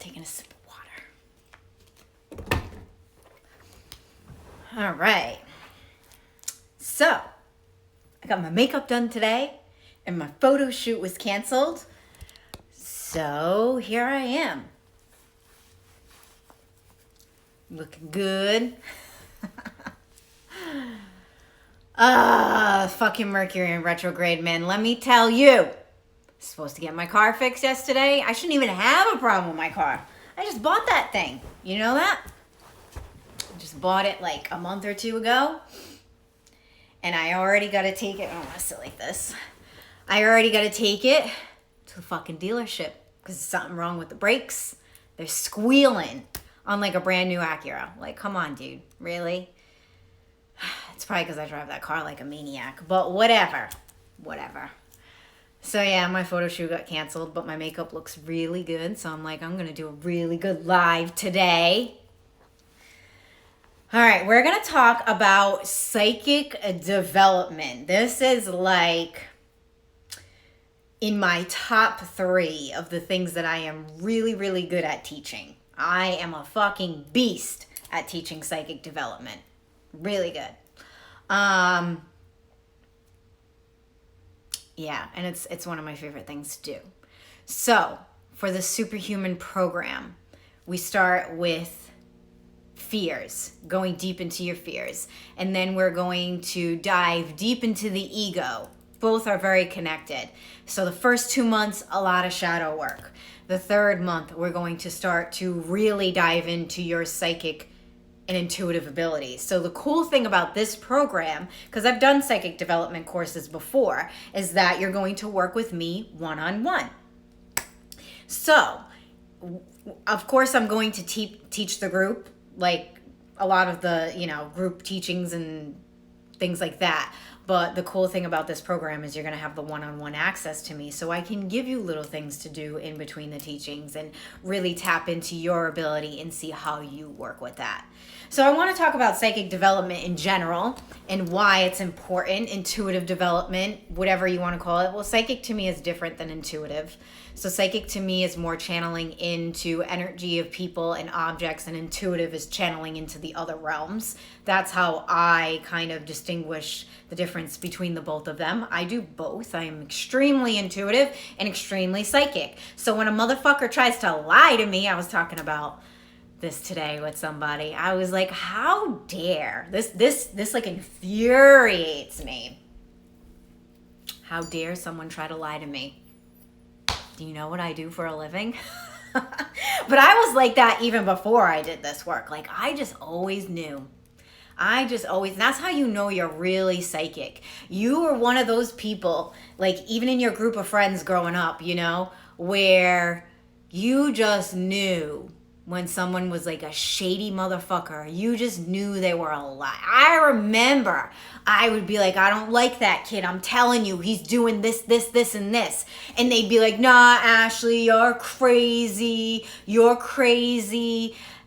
Taking a sip of water. All right. So, I got my makeup done today, and my photo shoot was canceled. So, here I am. Looking good. Fucking Mercury in retrograde, man. Let me tell you. Supposed to get my car fixed yesterday. I shouldn't even have a problem with my car. I just bought that thing. You know that? I just bought it like a month or two ago. And I already got to take it. I don't want to sit like this. I already got to take it to the fucking dealership because there's something wrong with the brakes. They're squealing on like a brand new Acura. Like, come on, dude. Really? It's probably because I drive that car like a maniac. But whatever. So yeah, my photo shoot got canceled, but my makeup looks really good. So I'm like, I'm going to do a really good live today. All right, we're going to talk about psychic development. This is like in my top 3 of the things that I am really, really good at teaching. I am a fucking beast at teaching psychic development. Really good. Yeah, and it's one of my favorite things to do. So, for the Superhuman program, we start with fears, going deep into your fears. And then we're going to dive deep into the ego. Both are very connected. So the first 2 months, a lot of shadow work. The third month, we're going to start to really dive into your psychic and intuitive abilities. So the cool thing about this program, because I've done psychic development courses before, is that you're going to work with me one-on-one. So, of course, I'm going to teach the group, like a lot of the, group teachings and things like that. But the cool thing about this program is you're going to have the one-on-one access to me, so I can give you little things to do in between the teachings and really tap into your ability and see how you work with that. So I want to talk about psychic development in general and why it's important, intuitive development, whatever you want to call it. Well, psychic to me is different than intuitive. So psychic to me is more channeling into energy of people and objects, and intuitive is channeling into the other realms. That's how I kind of distinguish the difference between the both of them. I do both. I am extremely intuitive and extremely psychic. So when a motherfucker tries to lie to me, I was talking about this today with somebody. I was like, how dare this like infuriates me. How dare someone try to lie to me? Do you know what I do for a living? But I was like that even before I did this work. Like, I just always knew. That's how you know you're really psychic. You were one of those people, like even in your group of friends growing up, where you just knew when someone was like a shady motherfucker. You just knew they were a lie. I remember I would be like, I don't like that kid. I'm telling you, he's doing this, and this. And they'd be like, nah, Ashley, you're crazy.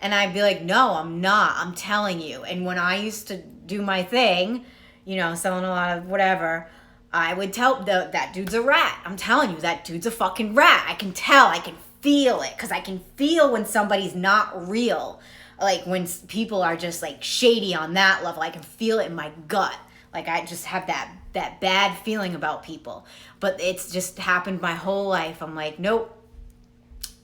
And I'd be like, no, I'm not. I'm telling you. And when I used to do my thing, selling a lot of whatever, I would tell that dude's a rat. I'm telling you, that dude's a fucking rat. I can tell. I can feel it, because I can feel when somebody's not real. Like when people are just like shady on that level, I can feel it in my gut. Like I just have that bad feeling about people. But it's just happened my whole life. I'm like, nope.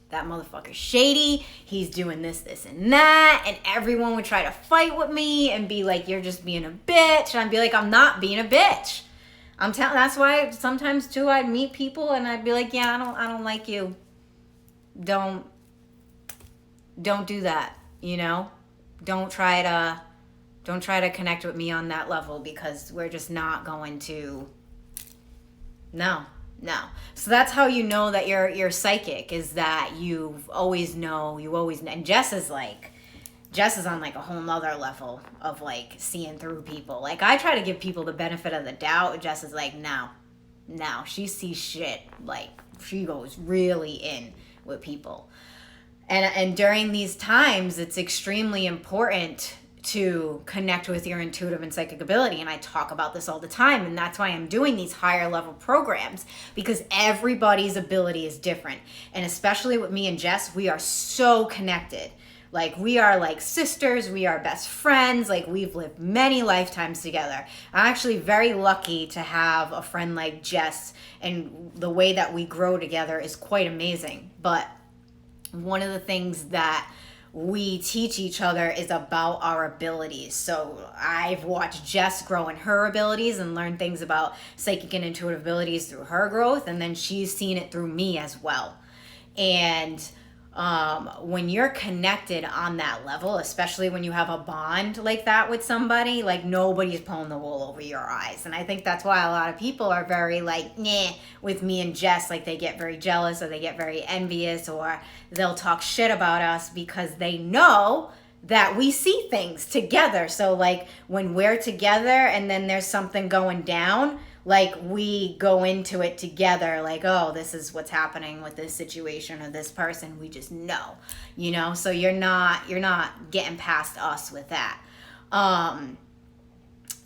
That motherfucker's shady. He's doing this, and that. And everyone would try to fight with me and be like, you're just being a bitch. And I'd be like, I'm not being a bitch. That's why sometimes too, I'd meet people and I'd be like, yeah, I don't like you. Don't do that. Don't try to connect with me on that level, because we're just not going to. No. So that's how you know that you're psychic, is that you always know. And Jess is on like a whole nother level of like seeing through people. Like I try to give people the benefit of the doubt. Jess is like, no, she sees shit. Like she goes really in with people. And during these times, it's extremely important to connect with your intuitive and psychic ability. And I talk about this all the time. And that's why I'm doing these higher level programs, because everybody's ability is different. And especially with me and Jess, we are so connected. Like, we are like sisters, we are best friends, like we've lived many lifetimes together. I'm actually very lucky to have a friend like Jess, and the way that we grow together is quite amazing. But one of the things that we teach each other is about our abilities. So I've watched Jess grow in her abilities and learn things about psychic and intuitive abilities through her growth, and then she's seen it through me as well. And when you're connected on that level, especially when you have a bond like that with somebody, like nobody's pulling the wool over your eyes. And I think that's why a lot of people are very like, nah, with me and Jess, like they get very jealous or they get very envious, or they'll talk shit about us because they know that we see things together. So like when we're together and then there's something going down, like we go into it together, like, oh, this is what's happening with this situation or this person. We just know, you know. So you're not getting past us with that.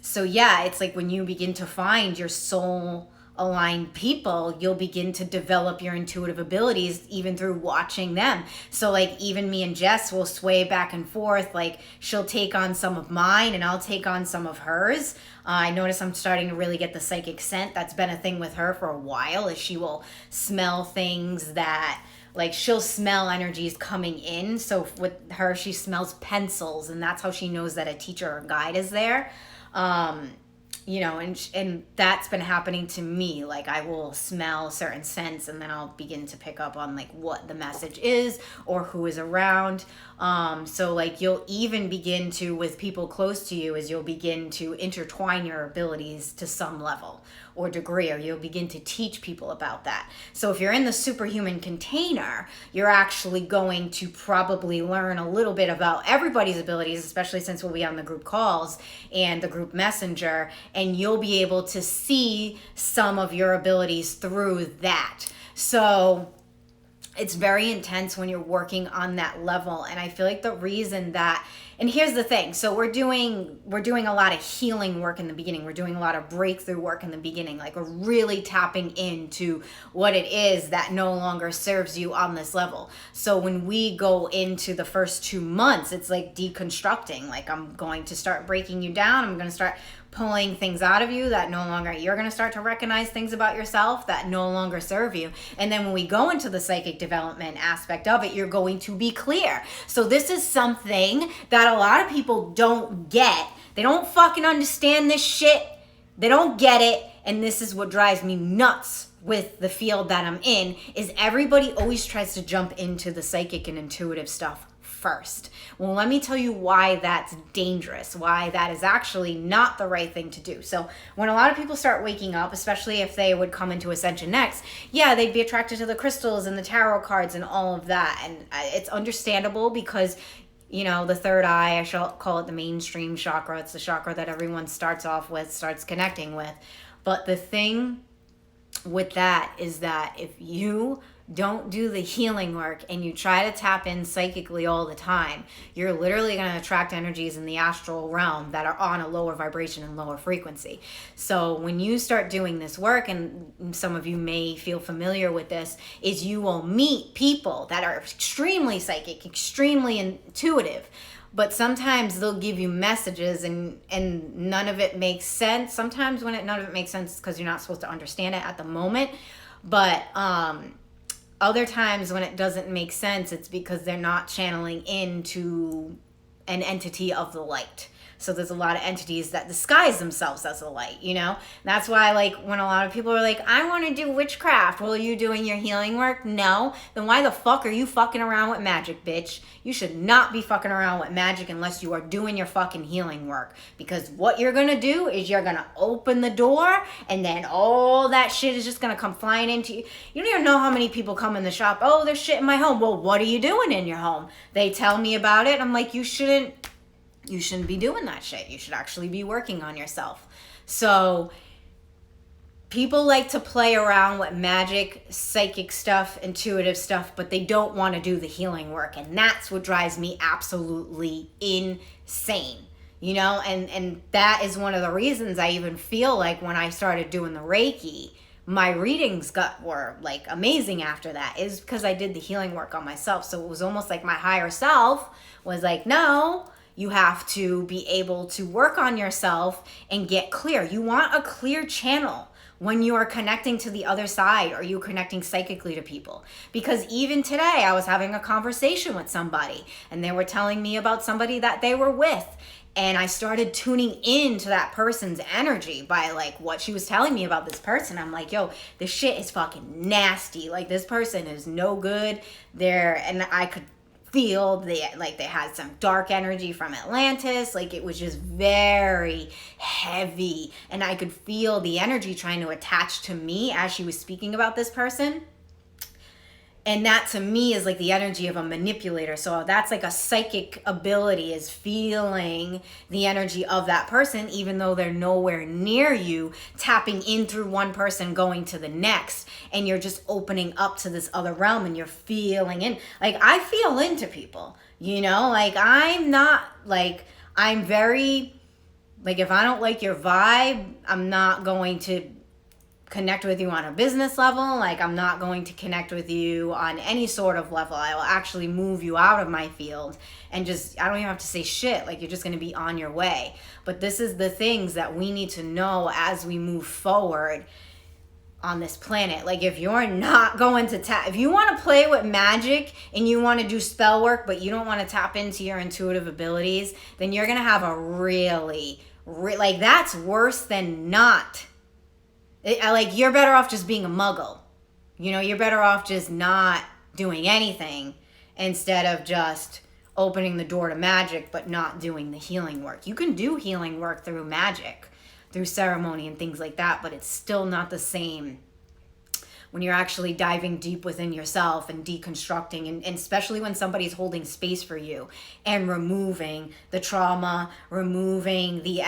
So yeah, it's like when you begin to find your soul aligned people, you'll begin to develop your intuitive abilities even through watching them. So like even me and Jess will sway back and forth. Like she'll take on some of mine and I'll take on some of hers. I notice I'm starting to really get the psychic scent. That's been a thing with her for a while, is she will smell things that, like, she'll smell energies coming in. So with her, she smells pencils, and that's how she knows that a teacher or guide is there. You know, and that's been happening to me. Like I will smell certain scents and then I'll begin to pick up on like what the message is or who is around. So like you'll even begin to, with people close to you, is you'll begin to intertwine your abilities to some level or degree, or you'll begin to teach people about that. So if you're in the superhuman container, you're actually going to probably learn a little bit about everybody's abilities, especially since we'll be on the group calls and the group messenger, and you'll be able to see some of your abilities through that. So it's very intense when you're working on that level. And I feel like the reason that, and here's the thing, so we're doing a lot of healing work in the beginning. We're doing a lot of breakthrough work in the beginning. Like we're really tapping into what it is that no longer serves you on this level. So when we go into the first 2 months, it's like deconstructing. Like I'm going to start breaking you down. I'm going to start pulling things out of you that no longer, you're going to start to recognize things about yourself that no longer serve you. And then when we go into the psychic development aspect of it, you're going to be clear. So this is something that a lot of people don't get. They don't fucking understand this shit. They don't get it. And this is what drives me nuts with the field that I'm in, is everybody always tries to jump into the psychic and intuitive stuff first. Well, let me tell you why that's dangerous, why that is actually not the right thing to do. So when a lot of people start waking up, especially if they would come into Ascension next, yeah, they'd be attracted to the crystals and the tarot cards and all of that. And it's understandable because, you know, the third eye, I shall call it the mainstream chakra. It's the chakra that everyone starts off with, starts connecting with. But the thing with that is that if you don't do the healing work and you try to tap in psychically all the time, you're literally going to attract energies in the astral realm that are on a lower vibration and lower frequency. So when you start doing this work, and some of you may feel familiar with this, is you will meet people that are extremely psychic, extremely intuitive, but sometimes they'll give you messages and none of it makes sense. Sometimes when none of it makes sense because you're not supposed to understand it at the moment. But other times when it doesn't make sense, it's because they're not channeling into an entity of the light. So there's a lot of entities that disguise themselves as a light, you know? And that's why, like, when a lot of people are like, I want to do witchcraft. Well, are you doing your healing work? No. Then why the fuck are you fucking around with magic, bitch? You should not be fucking around with magic unless you are doing your fucking healing work. Because what you're going to do is you're going to open the door and then all that shit is just going to come flying into you. You don't even know how many people come in the shop. Oh, there's shit in my home. Well, what are you doing in your home? They tell me about it. I'm like, you shouldn't be doing that shit. You should actually be working on yourself. So people like to play around with magic, psychic stuff, intuitive stuff, but they don't want to do the healing work. And that's what drives me absolutely insane. You know, and that is one of the reasons I even feel like when I started doing the Reiki, my readings were like amazing after that, is because I did the healing work on myself. So it was almost like my higher self was like, no, you have to be able to work on yourself and get clear. You want a clear channel when you are connecting to the other side, or you connecting psychically to people. Because even today I was having a conversation with somebody and they were telling me about somebody that they were with. And I started tuning into that person's energy by like what she was telling me about this person. I'm like, yo, this shit is fucking nasty. Like, this person is no good. And I could feel they had some dark energy from Atlantis. Like, it was just very heavy. And I could feel the energy trying to attach to me as she was speaking about this person. And that to me is like the energy of a manipulator. So that's like a psychic ability, is feeling the energy of that person, even though they're nowhere near you, tapping in through one person, going to the next. And you're just opening up to this other realm and you're feeling in. Like, I feel into people, you know, like I'm very, like, if I don't like your vibe, I'm not going to connect with you on a business level. Like, I'm not going to connect with you on any sort of level. I will actually move you out of my field and just, I don't even have to say shit. Like, you're just going to be on your way. But this is the things that we need to know as we move forward on this planet. Like, if you're not going to if you want to play with magic and you want to do spell work, but you don't want to tap into your intuitive abilities, then you're going to have a really, like, that's worse than not. Like, you're better off just being a muggle. You know, you're better off just not doing anything instead of just opening the door to magic but not doing the healing work. You can do healing work through magic, through ceremony and things like that, but it's still not the same when you're actually diving deep within yourself and deconstructing, and especially when somebody's holding space for you and removing the trauma, removing the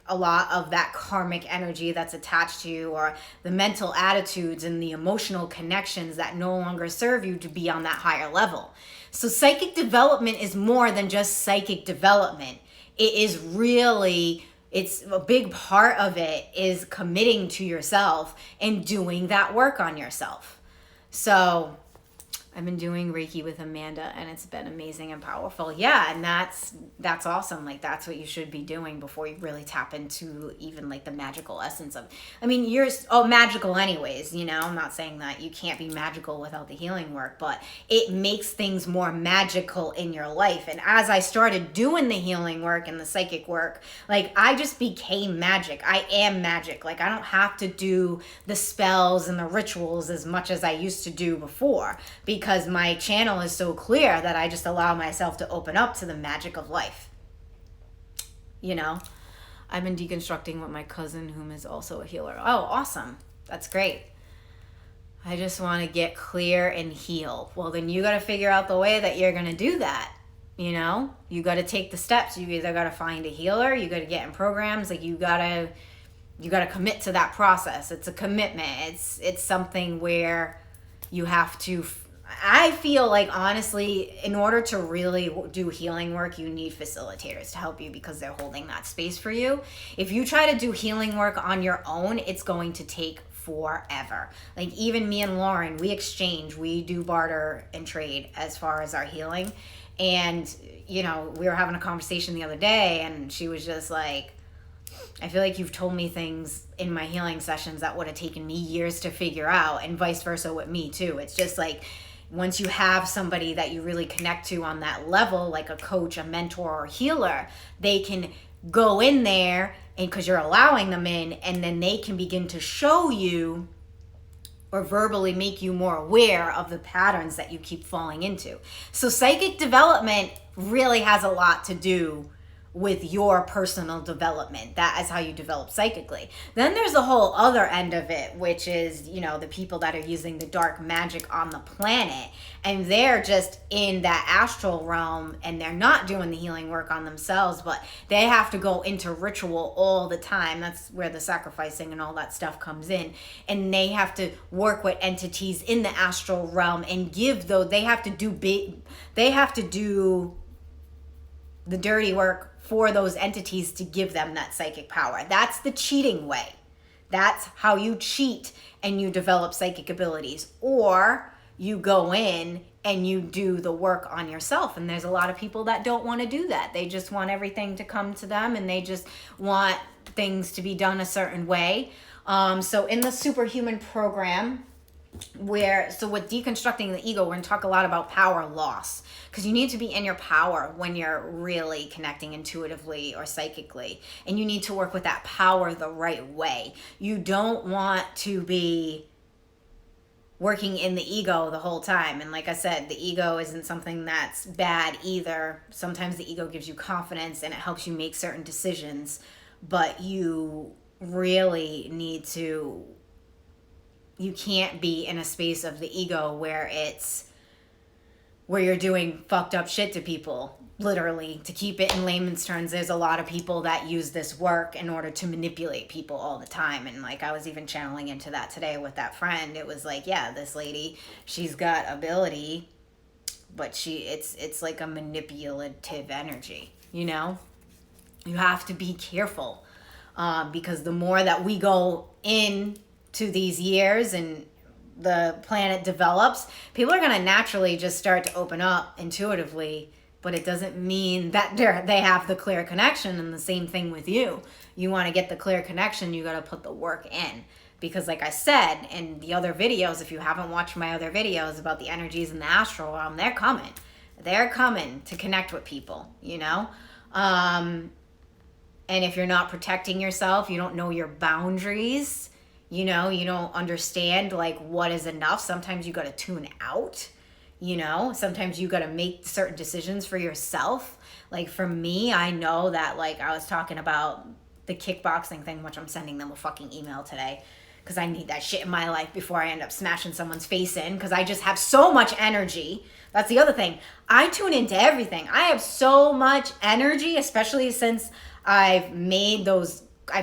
a lot of that karmic energy that's attached to you, or the mental attitudes and the emotional connections that no longer serve you to be on that higher level. So psychic development is more than just psychic development. It is really, it's a big part of it is committing to yourself and doing that work on yourself. So I've been doing Reiki with Amanda and it's been amazing and powerful. Yeah, and that's awesome. Like, that's what you should be doing before you really tap into even like the magical essence of, I mean, you're magical anyways, you know. I'm not saying that you can't be magical without the healing work, but it makes things more magical in your life. And as I started doing the healing work and the psychic work, like, I just became magic. I am magic. Like, I don't have to do the spells and the rituals as much as I used to do before, because my channel is so clear that I just allow myself to open up to the magic of life. You know, I've been deconstructing with my cousin, whom is also a healer. Oh, awesome. That's great. I just want to get clear and heal. Well, then you got to figure out the way that you're going to do that. You know, you got to take the steps. You either got to find a healer, you got to get in programs. Like, you got to commit to that process. It's a commitment. It's something where you have to, I feel like, honestly, in order to really do healing work, you need facilitators to help you, because they're holding that space for you. If you try to do healing work on your own, it's going to take forever. Like, even me and Lauren, we exchange, we do barter and trade as far as our healing. And, you know, we were having a conversation the other day and she was just like, I feel like you've told me things in my healing sessions that would have taken me years to figure out, and vice versa with me too. It's just like, once you have somebody that you really connect to on that level, like a coach, a mentor, or healer, they can go in there, and because you're allowing them in, and then they can begin to show you or verbally make you more aware of the patterns that you keep falling into. So psychic development really has a lot to do with your personal development. That is how you develop psychically. Then there's the whole other end of it, which is, the people that are using the dark magic on the planet, and they're just in that astral realm, and they're not doing the healing work on themselves, but they have to go into ritual all the time. That's where the sacrificing and all that stuff comes in. And they have to work with entities in the astral realm and give those, they have to do the dirty work for those entities to give them that psychic power. That's the cheating way. That's how you cheat and you develop psychic abilities. Or you go in and you do the work on yourself. And there's a lot of people that don't want to do that. They just want everything to come to them, and they just want things to be done a certain way. So in the Superhuman program, with deconstructing the ego, we're going to talk a lot about power loss, because you need to be in your power when you're really connecting intuitively or psychically, and you need to work with that power the right way. You don't want to be working in the ego the whole time. And like I said, the ego isn't something that's bad either. Sometimes the ego gives you confidence and it helps you make certain decisions, but you really need to, you can't be in a space of the ego where you're doing fucked up shit to people. Literally, to keep it in layman's terms, there's a lot of people that use this work in order to manipulate people all the time. And like, I was even channeling into that today with that friend. It was like, yeah, this lady, she's got ability, but it's like a manipulative energy, You have to be careful, because the more that we go in to these years and the planet develops, people are going to naturally just start to open up intuitively, but it doesn't mean that they have the clear connection. And the same thing with you. You want to get the clear connection, you got to put the work in. Because like I said in the other videos, if you haven't watched my other videos about the energies in the astral realm, they're coming. They're coming to connect with people, And if you're not protecting yourself, you don't know your boundaries, you don't understand like what is enough. Sometimes you got to tune out. Sometimes you got to make certain decisions for yourself. Like for me, I know that, like I was talking about the kickboxing thing, which I'm sending them a fucking email today, because I need that shit in my life before I end up smashing someone's face in, because I just have so much energy. That's the other thing. I tune into everything. I have so much energy, especially since I've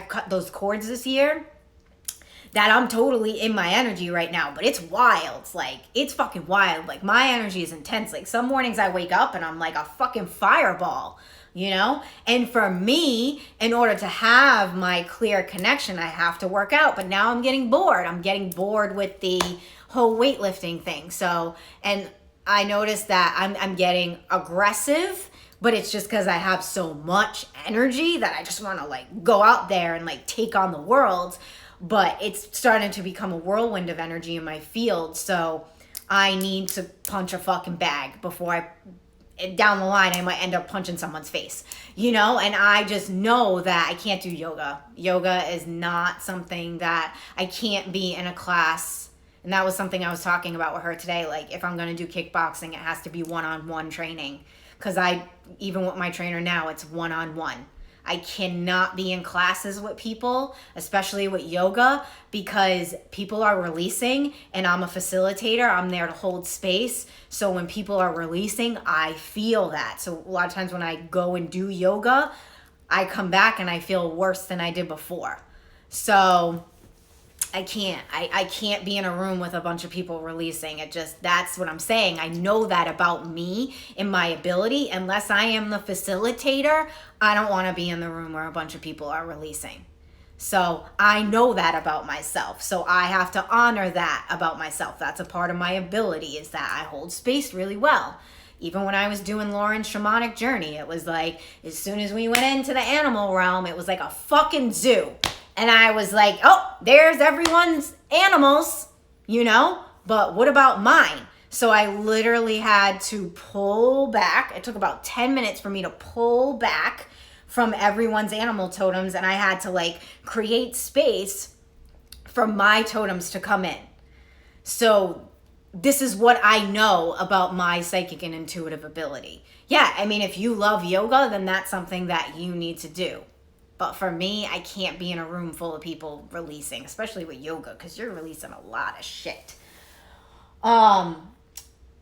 cut those cords this year, that I'm totally in my energy right now. But it's wild. Like, it's fucking wild. Like, my energy is intense. Like, some mornings I wake up and I'm like a fucking fireball, And for me, in order to have my clear connection, I have to work out. But now I'm getting bored. I'm getting bored with the whole weightlifting thing. So, and I noticed that I'm getting aggressive, but it's just because I have so much energy that I just want to like go out there and like take on the world. But it's starting to become a whirlwind of energy in my field. So I need to punch a fucking bag before down the line, I might end up punching someone's face, And I just know that I can't do yoga. Yoga is not something that I can't be in a class. And that was something I was talking about with her today. Like, if I'm going to do kickboxing, it has to be one-on-one training. Because even with my trainer now, it's one-on-one. I cannot be in classes with people, especially with yoga, because people are releasing and I'm a facilitator. I'm there to hold space. So when people are releasing, I feel that. So a lot of times when I go and do yoga, I come back and I feel worse than I did before. So I can't be in a room with a bunch of people releasing. That's what I'm saying. I know that about me and my ability. Unless I am the facilitator, I don't want to be in the room where a bunch of people are releasing. So I know that about myself. So I have to honor that about myself. That's a part of my ability, is that I hold space really well. Even when I was doing Lauren's shamanic journey, it was like, as soon as we went into the animal realm, it was like a fucking zoo. And I was like, oh, there's everyone's animals, but what about mine? So I literally had to pull back. It took about 10 minutes for me to pull back from everyone's animal totems. And I had to like create space for my totems to come in. So this is what I know about my psychic and intuitive ability. Yeah, I mean, if you love yoga, then that's something that you need to do. But for me, I can't be in a room full of people releasing, especially with yoga, because you're releasing a lot of shit.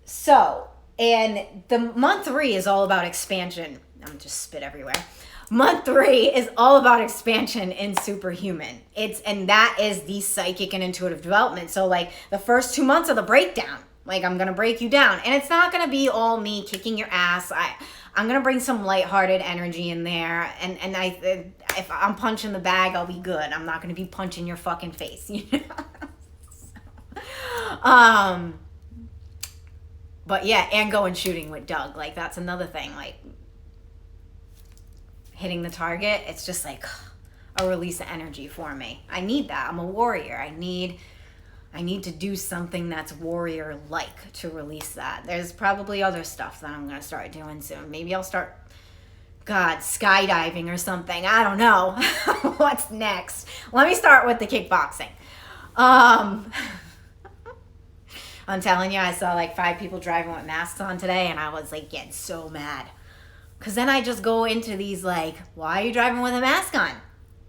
So, and the month 3 is all about expansion. I'm just spit everywhere. Month 3 is all about expansion in Superhuman. And that is the psychic and intuitive development. So like the first 2 months of the breakdown, like I'm going to break you down, and it's not going to be all me kicking your ass. I'm going to bring some lighthearted energy in there. And if I'm punching the bag, I'll be good. I'm not going to be punching your fucking face, you know? But yeah, and going shooting with Doug. Like that's another thing. Like hitting the target, it's just like a release of energy for me. I need that. I'm a warrior. I need to do something that's warrior-like to release that. There's probably other stuff that I'm going to start doing soon. Maybe I'll start, skydiving or something. I don't know. What's next? Let me start with the kickboxing. I'm telling you, I saw like 5 people driving with masks on today, and I was like getting so mad. Because then I just go into these like, why are you driving with a mask on?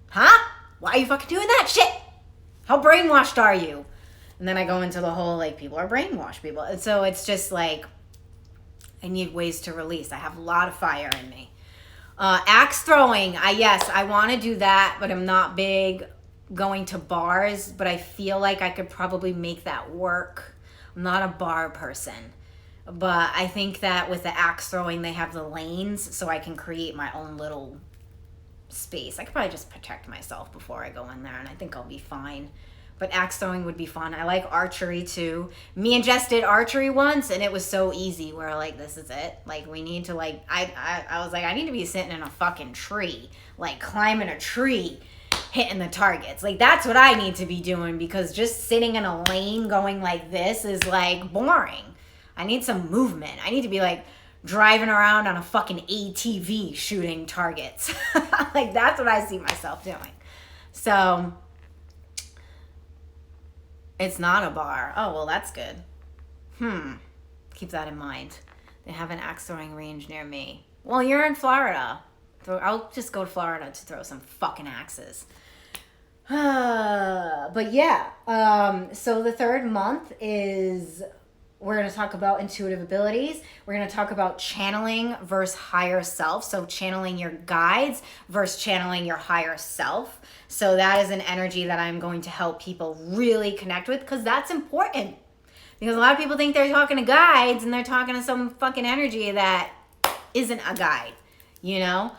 Huh? Why are you fucking doing that shit? How brainwashed are you? And then I go into the whole like, people are brainwashed, people. And so it's just like, I need ways to release. I have a lot of fire in me. Axe throwing. I want to do that, but I'm not big going to bars, but I feel like I could probably make that work. I'm not a bar person, but I think that with the axe throwing, they have the lanes, so I can create my own little space. I could probably just protect myself before I go in there, and I think I'll be fine. But axe throwing would be fun. I like archery too. Me and Jess did archery once, and it was so easy. We're like, this is it. Like, we need to like, I was like, I need to be sitting in a fucking tree, like climbing a tree, hitting the targets. Like, that's what I need to be doing, because just sitting in a lane going like this is like boring. I need some movement. I need to be like driving around on a fucking ATV shooting targets. Like, that's what I see myself doing. So it's not a bar. Oh, well, that's good. Keep that in mind. They have an axe throwing range near me. Well, you're in Florida. I'll just go to Florida to throw some fucking axes. But yeah, so the 3rd month is, we're going to talk about intuitive abilities. We're going to talk about channeling versus higher self. So channeling your guides versus channeling your higher self. So that is an energy that I'm going to help people really connect with, because that's important. Because a lot of people think they're talking to guides, and they're talking to some fucking energy that isn't a guide, you know?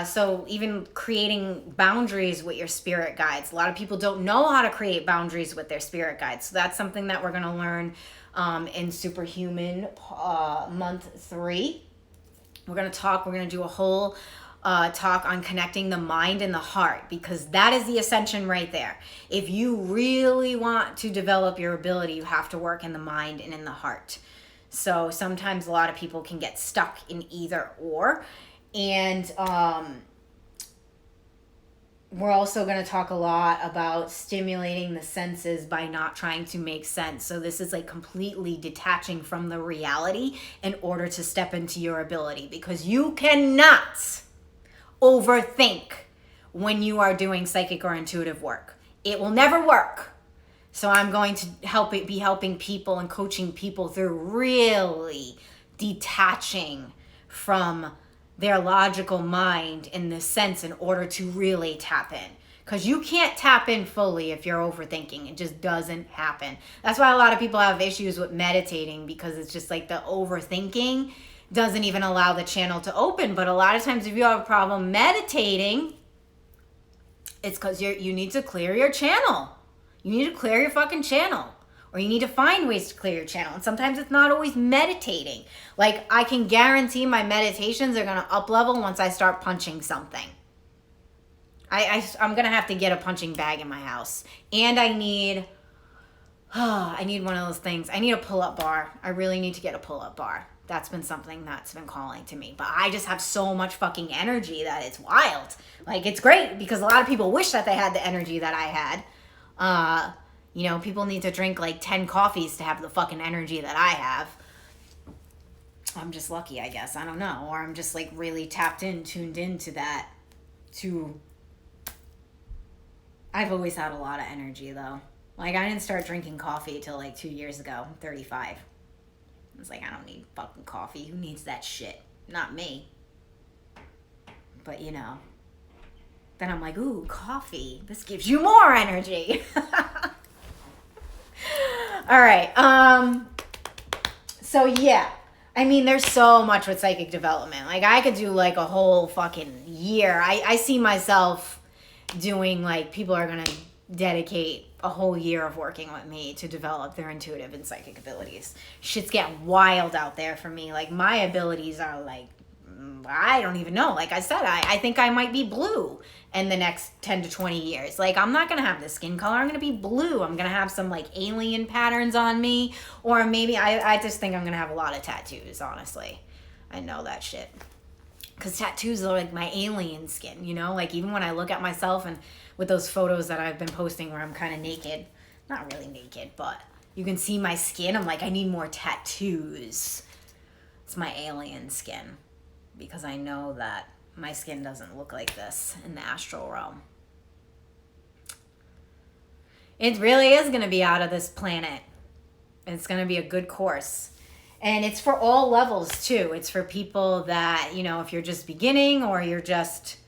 So even creating boundaries with your spirit guides. A lot of people don't know how to create boundaries with their spirit guides. So that's something that we're going to learn in Superhuman month 3. We're going to do a whole talk on connecting the mind and the heart, because that is the ascension right there. If you really want to develop your ability, you have to work in the mind and in the heart. So sometimes a lot of people can get stuck in either or. And we're also going to talk a lot about stimulating the senses by not trying to make sense. So this is like completely detaching from the reality in order to step into your ability, because you cannot overthink when you are doing psychic or intuitive work. It will never work. So I'm going to be helping people and coaching people through really detaching from their logical mind in this sense in order to really tap in. Because you can't tap in fully if you're overthinking. It just doesn't happen. That's why a lot of people have issues with meditating, because it's just like the overthinking doesn't even allow the channel to open. But a lot of times if you have a problem meditating, it's because you need to clear your channel. You need to clear your fucking channel. Or you need to find ways to clear your channel. And sometimes it's not always meditating. Like, I can guarantee my meditations are going to up level once I start punching something. I'm going to have to get a punching bag in my house. And I need one of those things. I need a pull-up bar. I really need to get a pull-up bar. That's been something that's been calling to me. But I just have so much fucking energy that it's wild. Like, it's great, because a lot of people wish that they had the energy that I had. You know, people need to drink like 10 coffees to have the fucking energy that I have. I'm just lucky, I guess. I don't know. Or I'm just like really tapped in, tuned into that. I've always had a lot of energy though. Like, I didn't start drinking coffee till like 2 years ago. I'm 35. I was like, I don't need fucking coffee. Who needs that shit? Not me. But you know. Then I'm like, ooh, coffee. This gives you more energy. All right. So yeah. I mean, there's so much with psychic development. Like, I could do like a whole fucking year. I see myself doing like, people are going to dedicate a whole year of working with me to develop their intuitive and psychic abilities. Shit's getting wild out there for me. Like, my abilities are like, I don't even know. Like I said, I think I might be blue in the next 10 to 20 years. Like, I'm not going to have the skin color. I'm going to be blue. I'm going to have some like alien patterns on me. Or maybe I just think I'm going to have a lot of tattoos, honestly. I know that shit. Because tattoos are like my alien skin, you know? Like, even when I look at myself and with those photos that I've been posting where I'm kind of naked. Not really naked, but you can see my skin. I'm like, I need more tattoos. It's my alien skin. Because I know that my skin doesn't look like this in the astral realm. It really is going to be out of this planet. It's going to be a good course. And it's for all levels too. It's for people that, you know, if you're just beginning or you're just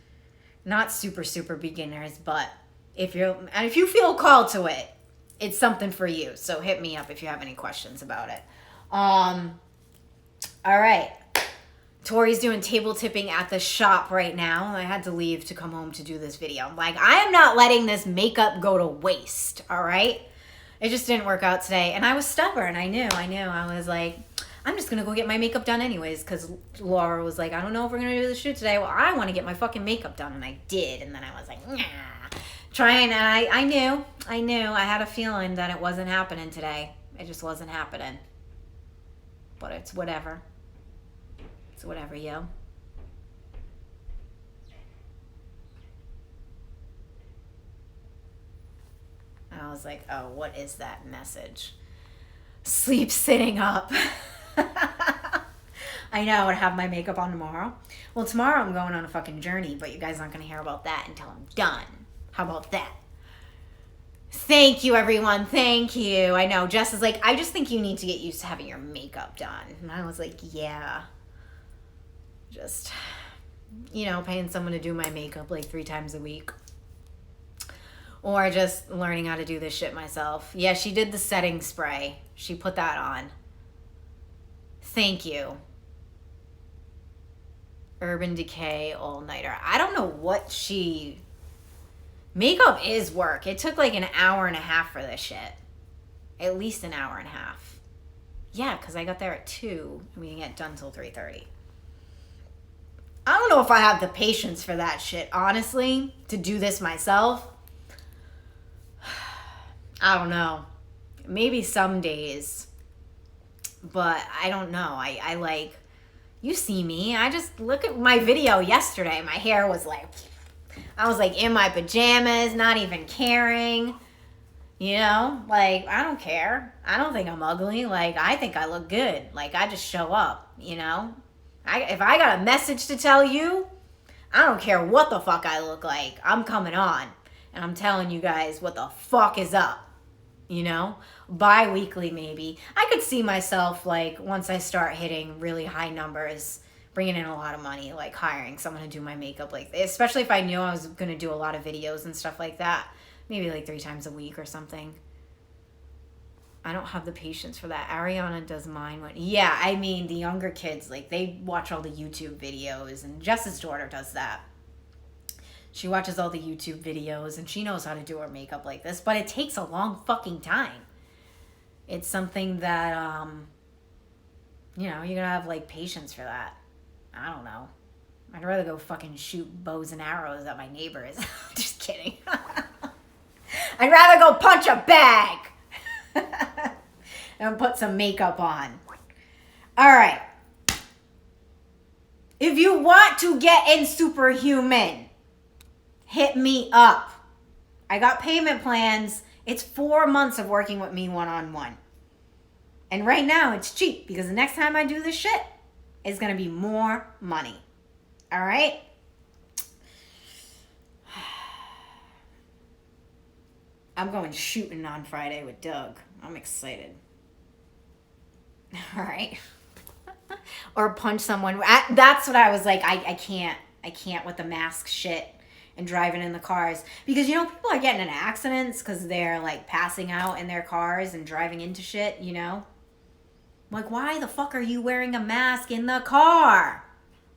not super, super beginners, but if you feel called to it, it's something for you. So hit me up if you have any questions about it. All right. Tori's doing table tipping at the shop right now. I had to leave to come home to do this video. I'm like, I am not letting this makeup go to waste, all right? It just didn't work out today. And I was stubborn. I knew. I was like, I'm just going to go get my makeup done anyways, because Laura was like, I don't know if we're going to do the shoot today. Well, I want to get my fucking makeup done, and I did. And then I was like, nah. Trying, and I knew. I had a feeling that it wasn't happening today. It just wasn't happening. But it's whatever. It's whatever, yo. I was like, oh, what is that message? Sleep sitting up. I know, I have my makeup on tomorrow. Well, tomorrow I'm going on a fucking journey, but you guys aren't going to hear about that until I'm done. How about that? Thank you, everyone. Thank you. I know, Jess is like, I just think you need to get used to having your makeup done. And I was like, yeah. Just, you know, paying someone to do my makeup like 3 times a week. Or just learning how to do this shit myself. Yeah, she did the setting spray. She put that on. Thank you. Urban Decay All-Nighter. I don't know what she... Makeup is work. It took like an hour and a half for this shit. At least an hour and a half. Yeah, because I got there at 2. And we didn't get done till 3:30. I don't know if I have the patience for that shit, honestly, to do this myself. I don't know. Maybe some days. But I don't know. I like, you see me. I just look at my video yesterday. My hair was like, I was like in my pajamas, not even caring. You know, like, I don't care. I don't think I'm ugly. Like, I think I look good. Like, I just show up, you know? If I got a message to tell you, I don't care what the fuck I look like. I'm coming on. And I'm telling you guys what the fuck is up. You know? Bi-weekly maybe. I could see myself, like, once I start hitting really high numbers, bringing in a lot of money, like hiring someone to do my makeup. Like, especially if I knew I was going to do a lot of videos and stuff like that. Maybe like 3 times a week or something. I don't have the patience for that. Ariana does mine. Yeah, I mean, the younger kids, like, they watch all the YouTube videos, and Jess's daughter does that. She watches all the YouTube videos, and she knows how to do her makeup like this, but it takes a long fucking time. It's something that, you know, you're gonna have, like, patience for that. I don't know. I'd rather go fucking shoot bows and arrows at my neighbors. Just kidding. I'd rather go punch a bag. And put some makeup on. All right. If you want to get in Superhuman, hit me up. I got payment plans. It's 4 months of working with me one-on-one. And right now it's cheap because the next time I do this shit, it's going to be more money. All right? I'm going shooting on Friday with Doug. I'm excited. All right. Or punch someone. That's what I was like. I can't with the mask shit and driving in the cars. Because, you know, people are getting in accidents because they're, like, passing out in their cars and driving into shit, you know? Like, why the fuck are you wearing a mask in the car?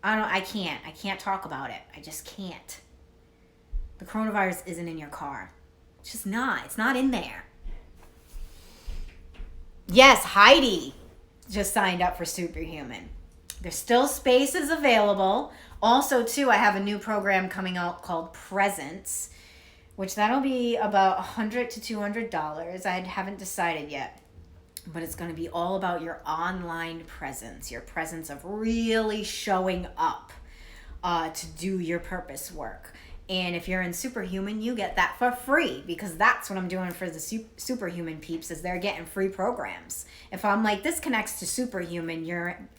I can't talk about it. I just can't. The coronavirus isn't in your car. It's just not. It's not in there. Yes, Heidi just signed up for Superhuman. There's still spaces available. Also, too, I have a new program coming out called Presence, which that'll be about $100 to $200. I haven't decided yet. But it's going to be all about your online presence, your presence of really showing up to do your purpose work. And if you're in Superhuman, you get that for free because that's what I'm doing for the Superhuman peeps is they're getting free programs. If I'm like, this connects to Superhuman,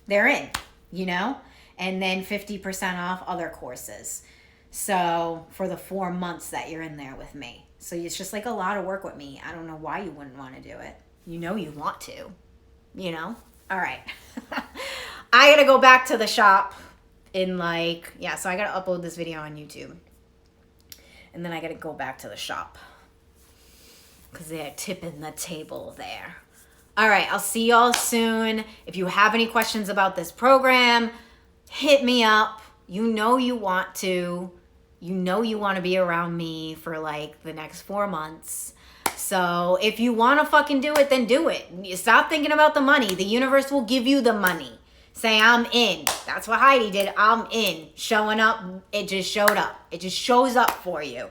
they're in, you know? And then 50% off other courses. So for the 4 months that you're in there with me. So it's just like a lot of work with me. I don't know why you wouldn't want to do it. You know you want to, you know? All right. I got to go back to the shop in so I got to upload this video on YouTube. And then I got to go back to the shop because they're tipping the table there. All right. I'll see y'all soon. If you have any questions about this program, hit me up. You know you want to. You know you want to be around me for like the next 4 months. So if you want to fucking do it, then do it. You stop thinking about the money. The universe will give you the money. Say, I'm in. That's what Heidi did. I'm in. Showing up, it just showed up. It just shows up for you.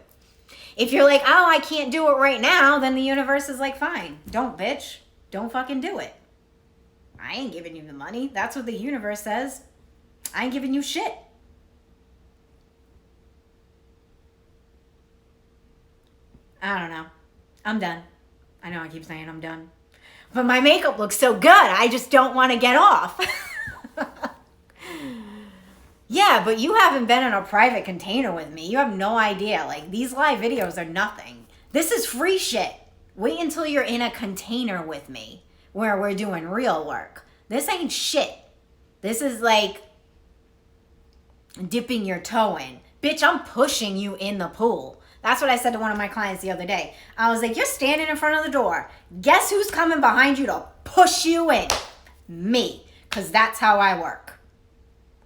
If you're like, oh, I can't do it right now, then the universe is like, fine. Don't, bitch. Don't fucking do it. I ain't giving you the money. That's what the universe says. I ain't giving you shit. I don't know. I'm done. I know I keep saying I'm done. But my makeup looks so good. I just don't want to get off. Yeah, but you haven't been in a private container with me. You have no idea. Like, these live videos are nothing. This is free shit. Wait until you're in a container with me where we're doing real work. This ain't shit. This is like dipping your toe in. Bitch, I'm pushing you in the pool. That's what I said to one of my clients the other day. I was like, you're standing in front of the door. Guess who's coming behind you to push you in? Me. Because that's how I work.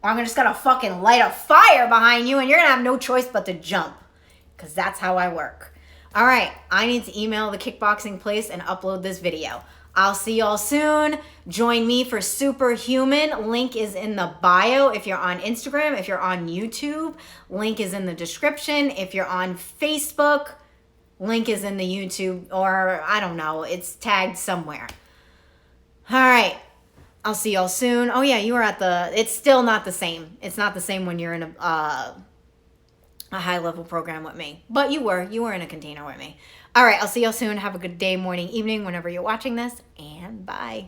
Or I'm just going to fucking light a fire behind you and you're going to have no choice but to jump. Because that's how I work. All right. I need to email the kickboxing place and upload this video. I'll see y'all soon. Join me for Superhuman. Link is in the bio if you're on Instagram. If you're on YouTube, link is in the description. If you're on Facebook, link is in the YouTube, or I don't know. It's tagged somewhere. All right. I'll see y'all soon. Oh, yeah, you were at it's still not the same. It's not the same when you're in a high-level program with me. But you were in a container with me. All right, I'll see y'all soon. Have a good day, morning, evening, whenever you're watching this, and bye.